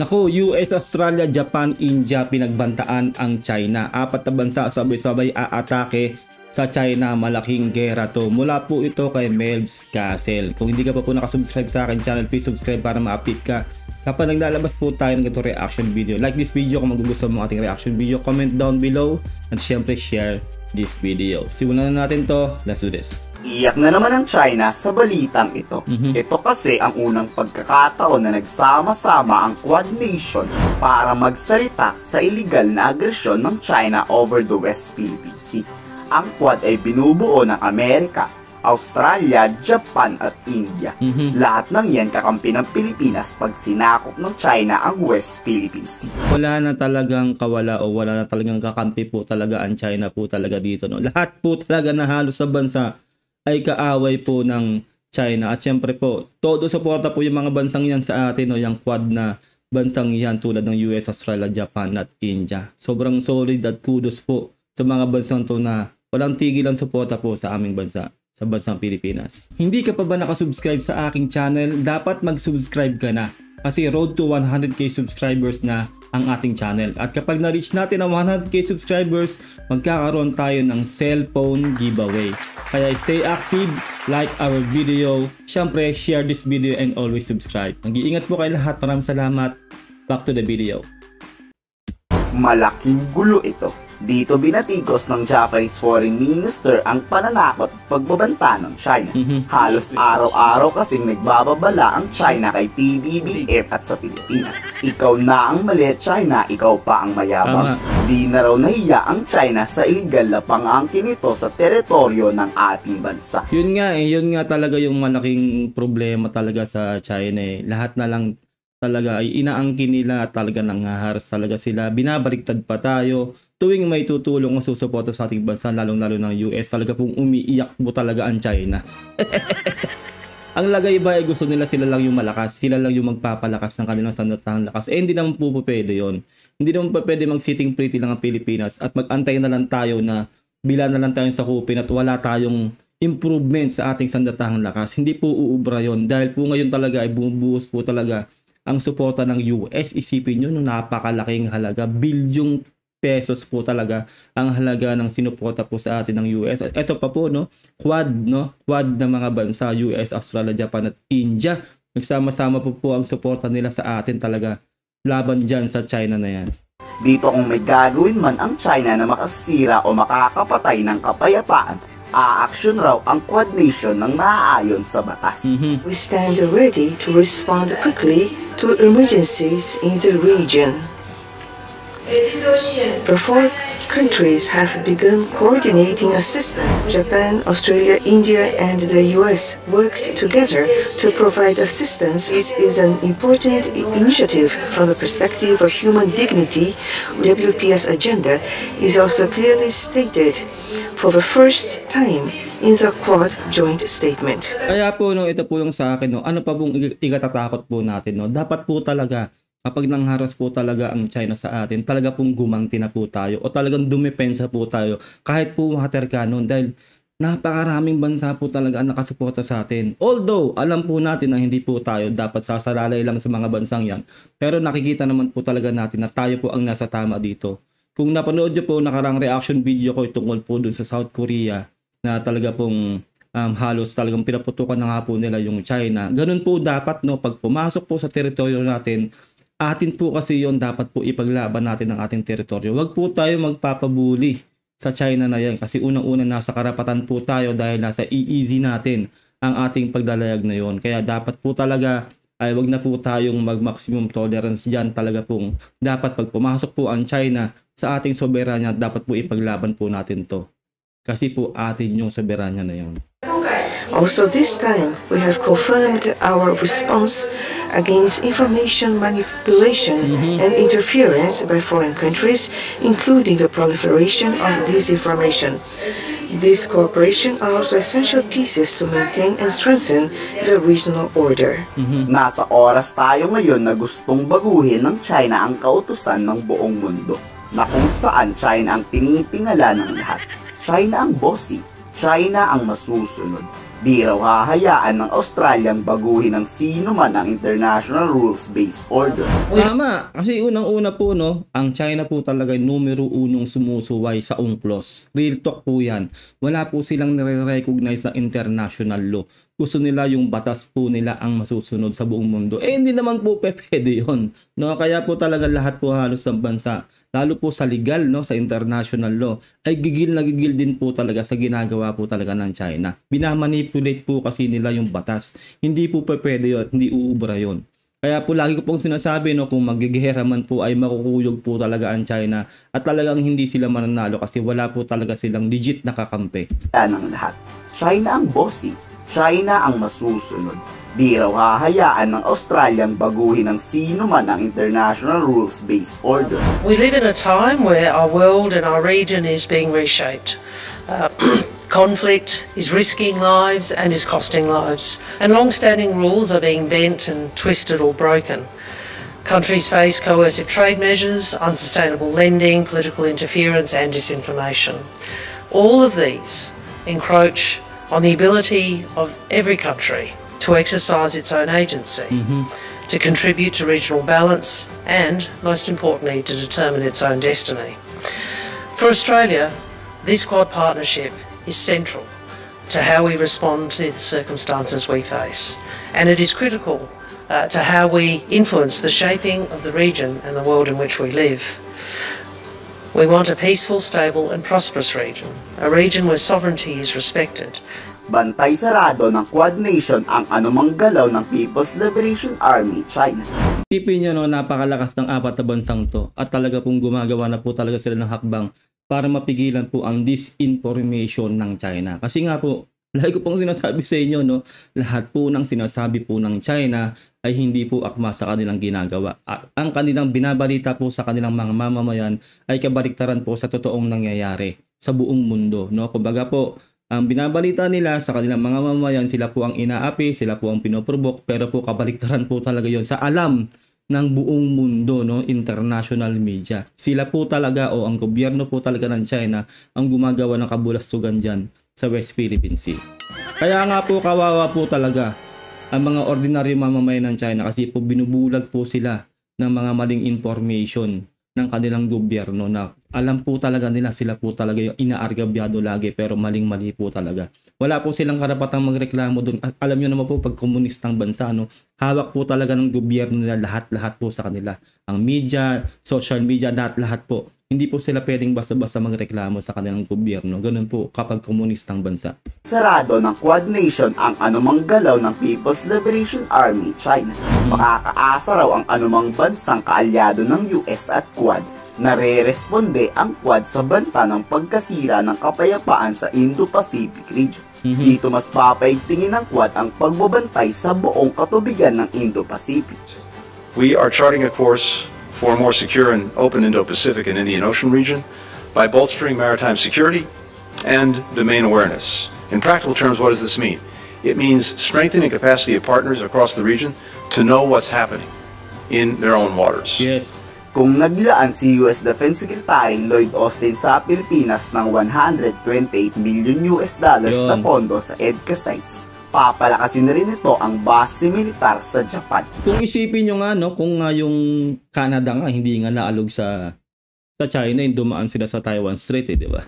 Naku, US, Australia, Japan, India, pinagbantaan ang China. 4 na bansa sabay-sabay aatake sa China. Malaking gera to. Mula po ito kay Melvs Castle. Kung hindi ka pa po nakasubscribe sa akin channel, please subscribe para ma-update ka kapag naglalabas po tayo ng ganito reaction video. Like this video kung magugustuhan mo ating reaction video. Comment down below at syempre share this video. Simulan na natin to. Let's do this. Iyak na naman ang China sa balitang ito. Ito kasi ang unang pagkakataon na nagsama-sama ang Quad Nation para magsalita sa iligal na agresyon ng China over the West Philippine Sea. Ang Quad ay binubuo ng Amerika, Australia, Japan at India. Lahat ng yan kakampi ng Pilipinas pag sinakop ng China ang West Philippine Sea. Wala na talagang kawala o wala na talagang kakampi po talaga ang China po talaga dito. No? Lahat po talaga na halos sa bansa ay kaaway po ng China. At syempre po, todo suporta po yung mga bansang yan sa atin, no? Yung Quad na bansang yan tulad ng US, Australia, Japan at India. Sobrang solid at kudos po sa mga bansang to na walang tigil ang suporta po sa aming bansa, sa bansang Pilipinas. Hindi ka pa ba nakasubscribe sa aking channel? Dapat mag-subscribe ka na kasi road to 100k subscribers na ang ating channel. At kapag na-reach natin ang 100k subscribers, magkakaroon tayo ng cellphone giveaway. Kaya stay active, like our video, syempre share this video and always subscribe. Mag-iingat po kayo lahat. Maraming salamat. Back to the video. Malaking gulo ito. Dito binatigos ng Japanese Foreign Minister ang pananakot at pagbabanta ng China. Halos araw-araw kasing nagbababala ang China kay PBBM at sa Pilipinas. Ikaw na ang mali, China, ikaw pa ang mayabang. Di na raw nahiya ang China sa illegal na pang-angkin nito sa teritoryo ng ating bansa. Yun nga talaga yung malaking problema talaga sa China eh. Lahat na lang talaga ay inaangkin nila, talaga nanghaharas talaga sila. Binabaliktad pa tayo. Tuwing may tutulong o susuporta sa ating bansa, lalong-lalo ng US, talaga pong umiiyak po talaga ang China. Ang lagay ba ay gusto nila sila lang yung malakas, sila lang yung magpapalakas ng kanilang sandatahang lakas. Eh hindi naman po pwede yun. Hindi naman pa pwede mag-sitting pretty lang ang Pilipinas at mag-antay na lang tayo na bila na lang tayong sakupin at wala tayong improvement sa ating sandatahang lakas. Hindi po uubra yun dahil po ngayon talaga ay bumubuhos po talaga ang suporta ng US. Isipin nyo, no, napakalaking halaga, bilyong pesos po talaga ang halaga ng sinuporta po sa atin ng US. At ito pa po, no, Quad na mga bansa, US, Australia, Japan at India. Nagsama-sama po ang suporta nila sa atin talaga laban dyan sa China na yan. Dito kung may gagawin man ang China na makasira o makakapatay ng kapayapaan, aaksyon raw ang Quad Nation ng naaayon sa batas. We stand ready to respond quickly to emergencies in the region. The 4 countries have begun coordinating assistance. Japan, Australia, India, and the US worked together to provide assistance. This is an important initiative from the perspective of human dignity. WPS agenda is also clearly stated for the first time in the Quad joint statement. Kaya po, no, ito po yung sa akin, no, ano pa pong ikatatakot po natin, no? Dapat po talaga kapag nangharas po talaga ang China sa atin, talaga pong gumanti na po tayo o talagang dumepensa po tayo kahit po mahaterka nun dahil napakaraming bansa po talaga ang nakasuporta sa atin. Although, alam po natin na hindi po tayo dapat sasalalay lang sa mga bansang yan, pero nakikita naman po talaga natin na tayo po ang nasa tama dito. Kung napanood nyo po nakarang reaction video ko tungkol po dun sa South Korea na talaga pong halos talagang pinaputukan na nga po nila yung China. Ganun po dapat, no, pag pumasok po sa teritoryo natin, atin po kasi yon, dapat po ipaglaban natin ang ating teritoryo. Huwag po tayo magpapabuli sa China na yan kasi unang-una nasa karapatan po tayo dahil nasa easy natin ang ating paglalayag na yon. Kaya dapat po talaga ay wag na po tayong mag-maximum tolerance dyan. Talaga pong dapat pag pumasok po ang China sa ating soberanya, dapat po ipaglaban po natin to. Kasi po atin yung soberanya na yon. Also this time, we have confirmed our response against information manipulation and interference by foreign countries, including the proliferation of disinformation. This cooperation are also essential pieces to maintain and strengthen the regional order. Nasa oras tayo ngayon na gustong baguhin ng China ang kautusan ng buong mundo, na kung saan China ang tinitingala ng lahat. China ang bossy, China ang masusunod. Di raw hahayaan ng Australiang baguhin ng sino man ang international rules-based order. Tama, kasi unang-una po ang China po talaga numero unong sumusuway sa UNCLOS. Real talk po yan. Wala po silang nire-recognize na international law. Gusto nila yung batas po nila ang masusunod sa buong mundo. Hindi naman po pwede yun. Kaya po talaga lahat po halos ng bansa, lalo po sa legal, sa international law, ay gigil na gigil din po talaga sa ginagawa po talaga ng China. Binamanipulate po kasi nila yung batas. Hindi po pwede yun, hindi uubra yun. Kaya po lagi ko pong sinasabi, kung magigihera man po ay makukuyog po talaga ang China at talagang hindi sila mananalo kasi wala po talaga silang legit na kakampi. Ng lahat, China ang bossy, China ang masusunod. Di raw hahayaan ng Australiang baguhin ng sino man ang international rules-based order. We live in a time where our world and our region is being reshaped. Conflict is risking lives and is costing lives, and long-standing rules are being bent and twisted or broken. Countries face coercive trade measures, unsustainable lending, political interference and disinformation. All of these encroach on the ability of every country to exercise its own agency, to contribute to regional balance and, most importantly, to determine its own destiny. For Australia, this Quad partnership is central to how we respond to the circumstances we face, and it is critical to how we influence the shaping of the region and the world in which we live. We want a peaceful, stable and prosperous region, a region where sovereignty is respected. Bantay sarado ng Quad Nation ang anumang galaw ng People's Liberation Army, China. Tipin nyo, napakalakas ng apat na bansang to at talaga pong gumagawa na po talaga sila ng hakbang para mapigilan po ang disinformation ng China. Kasi nga po, lagi ko pong sinasabi sa inyo, lahat po ng sinasabi po ng China ay hindi po akma sa kanilang ginagawa. At ang kanilang binabalita po sa kanilang mga mamamayan ay kabaliktaran po sa totoong nangyayari sa buong mundo. Kumbaga po, ang binabalita nila sa kanilang mga mamamayan, sila po ang inaapi, sila po ang pinoprovoke, pero po kabaliktaran po talaga yon sa alam ng buong mundo, international media. Sila po talaga ang gobyerno po talaga ng China ang gumagawa ng kabulastugan dyan sa West Philippine Sea. Kaya nga po kawawa po talaga ang mga ordinaryo mamamayan ng China kasi po binubulag po sila ng mga maling information ng kanilang gobyerno na alam po talaga nila sila po talaga yung inaargabyado lagi pero maling-mali po talaga. Wala po silang karapatang magreklamo doon. At alam nyo naman po pag komunistang bansa, hawak po talaga ng gobyerno nila lahat po sa kanila. Ang media, social media, lahat po. Hindi po sila pwedeng basta-basta magreklamo sa kanilang gobyerno. Ganun po kapag komunistang bansa. Sarado ng Quad Nation ang anumang galaw ng People's Liberation Army, China. Makakaasa raw ang anumang bansang kaalyado ng US at Quad. Nare-responde ang Quad sa banta ng pagkasira ng kapayapaan sa Indo-Pacific region. Dito mas papaigtingin ng Quad ang pagbabantay sa buong katubigan ng Indo-Pacific. We are charting a course for a more secure and open Indo-Pacific and Indian Ocean region by bolstering maritime security and domain awareness. In practical terms, what does this mean? It means strengthening capacity of partners across the region to know what's happening in their own waters. Yes. Kung naglaan si US Defense Secretary Lloyd Austin sa Pilipinas ng $128 million na pondo sa EDCA sites, papalakasin na rin ito ang base militar sa Japan. Kung isipin nyo nga, kung nga yung Canada nga hindi nga naalog sa China, yung dumaan sila sa Taiwan Strait, di ba?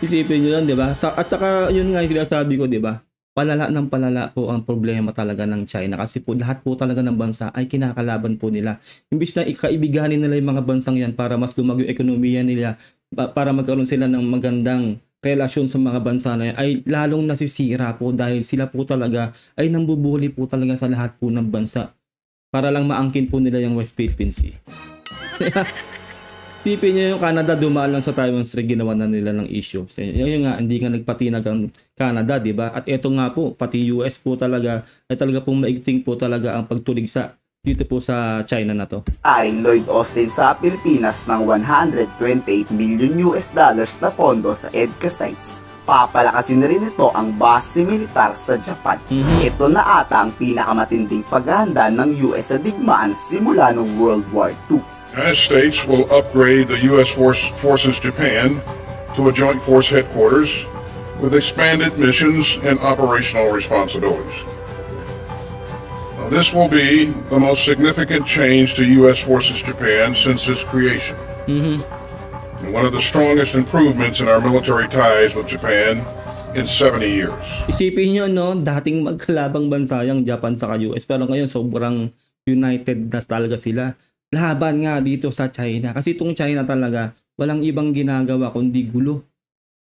Isipin nyo yan, di ba? At saka yun nga yung sinasabi ko, di ba? Palala ng palala po ang problema talaga ng China kasi po lahat po talaga ng bansa ay kinakalaban po nila. Imbis na ikaibiganin nila yung mga bansang yan para mas gumago yung ekonomiya nila, para magkaroon sila ng magandang relasyon sa mga bansa na yan, ay lalong nasisira po dahil sila po talaga ay nambubuli po talaga sa lahat po ng bansa para lang maangkin po nila yung West Philippine Sea. Tipin nyo yung Canada, dumaan lang sa Taiwan Strait, ginawa na nila ng issue. Yun nga, hindi nga nagpatinag ang Canada, di ba? At eto nga po, pati US po talaga, ay talaga pong maigting po talaga ang pagtuligsa dito po sa China na to. Aring Lloyd Austin sa Pilipinas ng $128 million na pondo sa EDCA sites. Papalakasin na rin ito ang base militar sa Japan. Ito na ata ang pinakamatinding paghahanda ng US sa digmaan simula ng World War II. United States will upgrade the U.S. Forces Japan to a joint force headquarters with expanded missions and operational responsibilities. This will be the most significant change to U.S. Forces Japan since its creation. And one of the strongest improvements in our military ties with Japan in 70 years. Isipin nyo, no, dating magkalabang bansa yung Japan sa US, pero ngayon sobrang united na talaga sila. Laban nga dito sa China. Kasi itong China talaga, walang ibang ginagawa kundi gulo.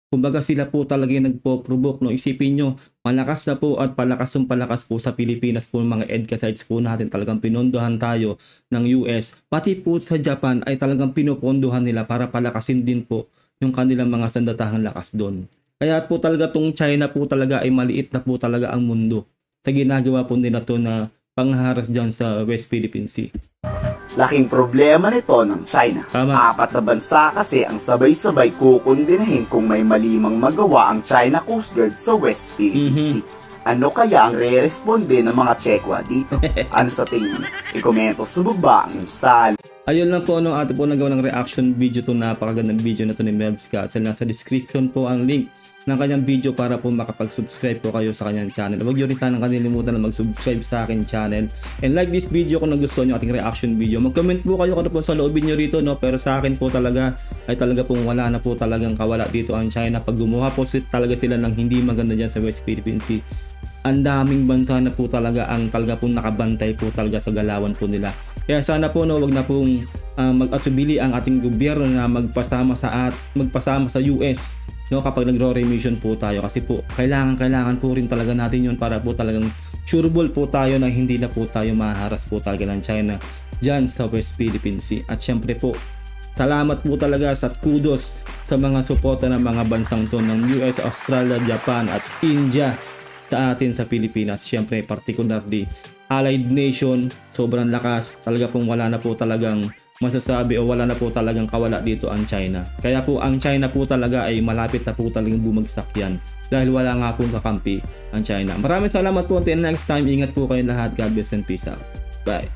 Kumbaga sila po talaga yung nagpo-provoke, no? Isipin nyo, malakas na po at palakas po sa Pilipinas po mga EDCA sites po natin. Talagang pinondohan tayo ng US. Pati po sa Japan ay talagang pinupondohan nila para palakasin din po yung kanilang mga sandatahang lakas doon. Kaya po talaga tong China po talaga ay maliit na po talaga ang mundo sa ginagawa po nila to na pangharas dyan sa West Philippine Sea. Laking problema nito ng China. Tama. 4 na bansa kasi ang sabay-sabay kukundinahin kung may malimang magawa ang China Coast Guard sa West Philippine Sea. Ano kaya ang re-responde ng mga Chekwa dito? Ano sa tingin? I-komento sa baba ang sal. Ayun lang po, no, ato po nagawa ng reaction video to, napakagandang video na to ni Mebs Castle. Nasa description po ang link ng kanyang video para po makapag-subscribe po kayo sa kanyang channel. Huwag nyo rin sanang kanilimutan na mag-subscribe sa akin channel. And like this video kung nagustuhan nyo ating reaction video. Mag-comment po kayo kung ano po sa loobin nyo rito, no? Pero sa akin po talaga ay talaga pong wala na po talagang kawala dito ang China. Pag gumawa po talaga sila ng hindi maganda dyan sa West Philippine Sea, ang daming bansa na po talaga ang talaga pong nakabantay po talaga sa galawan po nila. Kaya sana po, no, wag na pong mag-atubili ang ating gobyerno na magpasama sa US, no, kapag nagro-remission po tayo, kasi po kailangan po rin talaga natin yun para po talagang sureball po tayo na hindi na po tayo maharas po talaga ng China dyan sa West Philippine Sea. At syempre po, salamat po talaga sa kudos sa mga suporta ng mga bansang to ng US, Australia, Japan at India sa atin sa Pilipinas. Syempre particularly allied nation, sobrang lakas, talaga pong wala na po talagang masasabi o wala na po talagang kawala dito ang China. Kaya po ang China po talaga ay malapit na po talagang bumagsak yan dahil wala nga pong kakampi ang China. Maraming salamat po, until next time, ingat po kayo lahat, God bless and peace out. Bye.